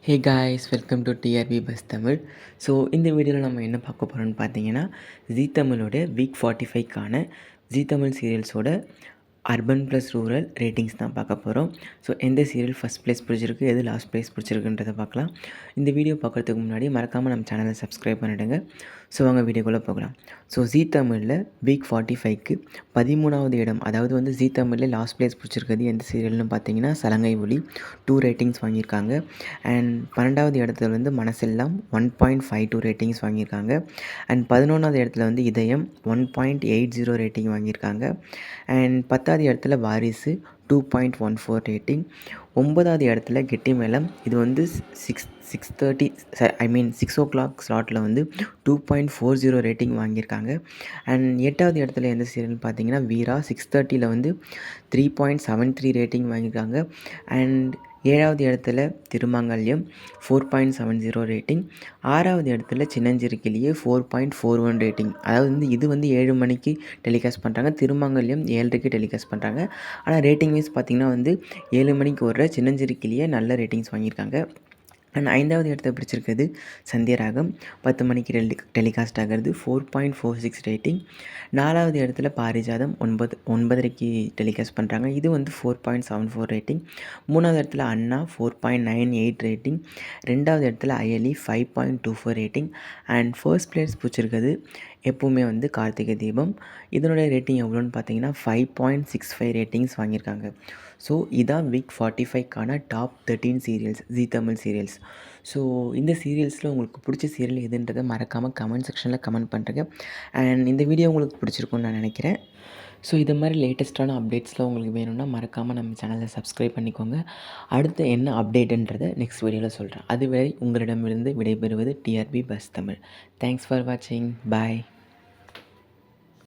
Hey guys, welcome to TRP bus Tamil. So இந்த வீடியோவில் நம்ம என்ன பார்க்க போகிறோம்னு பார்த்தீங்கன்னா, ஜீ தமிழோட வீக் 45க்கான ஜீ தமிழ் சீரியல்ஸோட அர்பன் ப்ளஸ் ரூரல் ரேட்டிங்ஸ் தான் பார்க்க போகிறோம். ஸோ எந்த சீரியல் ஃபஸ்ட் ப்ளேஸ் பிடிச்சிருக்கு, எது லாஸ்ட் ப்ளேஸ் பிடிச்சிருக்குன்றதை பார்க்கலாம். இந்த வீடியோ பார்க்குறதுக்கு முன்னாடி மறக்காமல் நம்ம சேனலை சப்ஸ்கிரைப் பண்ணிவிடுங்க. ஸோ வாங்க வீடியோக்குள்ளே போகலாம். ஸோ ஜீ தமிழில் வீக் 45க்கு 13வது இடம், அதாவது வந்து ஜீ தமிழில் லாஸ்ட் ப்ளேஸ் பிடிச்சிருக்கிறது எந்த சீரியல்னு பார்த்தீங்கன்னா சலங்கை ஒலி 2 ரேட்டிங்ஸ் வாங்கியிருக்காங்க. அண்ட் 12வது இடத்துல வந்து மனசெல்லாம் 1.52 ரேட்டிங்ஸ் வாங்கியிருக்காங்க. அண்ட் 11வது இடத்துல வந்து இதயம் 1.80 ரேட்டிங் வாங்கியிருக்காங்க. அண்ட் 10வது இடத்துல வாரிசு 2.14 ரேட்டிங். 9வது இடத்துல கெட்டிமேளம், இது வந்து 6 o'clock ஸ்லாட்டில் வந்து 2.40 ரேட்டிங் வாங்கியிருக்காங்க. அண்ட் 8வது இடத்துல எந்த சீரியல்னு பார்த்தீங்கன்னா வீரா 6:30 வந்து 3.73 ரேட்டிங் வாங்கியிருக்காங்க. அண்ட் 7வது இடத்துல திருமாங்கல்யம் 4.70 ரேட்டிங். 6வது இடத்துல சின்னஞ்சிறு கிளியே 4.41 ரேட்டிங். அதாவது வந்து இது வந்து 7 மணிக்கு டெலிகாஸ்ட் பண்ணுறாங்க, திருமாங்கல்யம் 7:30க்கு டெலிகாஸ்ட் பண்ணுறாங்க. ஆனால் ரேட்டிங் வைஸ் பார்த்திங்கன்னா வந்து 7 மணிக்கு வர்ற சின்னஞ்சிறு கிளியே நல்ல ரேட்டிங்ஸ் வாங்கியிருக்காங்க. அண்ட் 5வது இடத்த பிடிச்சிருக்கிறது சந்தியராகம் 10 மணிக்கு டெலிகாஸ்ட் ஆகிறது 4.46 ரேட்டிங். 4வது இடத்துல பாரிஜாதம் 9:30க்கு டெலிகாஸ்ட் பண்ணுறாங்க, இது வந்து 4.74 ரேட்டிங். 3வது இடத்துல அண்ணா 4.98 ரேட்டிங். 2வது இடத்துல Ayali 5.24 rating. And first place பிடிச்சிருக்கிறது எப்போவுமே வந்து கார்த்திகை தீபம், இதனுடைய ரேட்டிங் எவ்வளோன்னு பார்த்தீங்கன்னா 5.65 ரேட்டிங்ஸ் வாங்கியிருக்காங்க. ஸோ இதான் வீக் 45க்கான டாப் 13 சீரியல்ஸ், ஜீ தமிழ் சீரியல்ஸ். ஸோ இந்த சீரியல்ஸில் உங்களுக்கு பிடிச்ச சீரியல் எதுன்றதை மறக்காமல் கமெண்ட் செக்ஷனில் கமெண்ட் பண்ணுறேங்க. அண்ட் இந்த வீடியோ உங்களுக்கு பிடிச்சிருக்குன்னு நான் நினைக்கிறேன். ஸோ இது மாதிரி லேட்டஸ்ட்டான அப்டேட்ஸ்லாம் உங்களுக்கு வேணும்னா மறக்காமல் நம்ம சேனலை சப்ஸ்கிரைப் பண்ணிக்கோங்க. அடுத்து என்ன அப்டேட்டுன்றதை நெக்ஸ்ட் வீடியோவில் சொல்கிறேன். அதுவரை உங்களிடமிருந்து விடைபெறுவது TRP bus Tamil. Thanks for வாட்சிங். பாய்.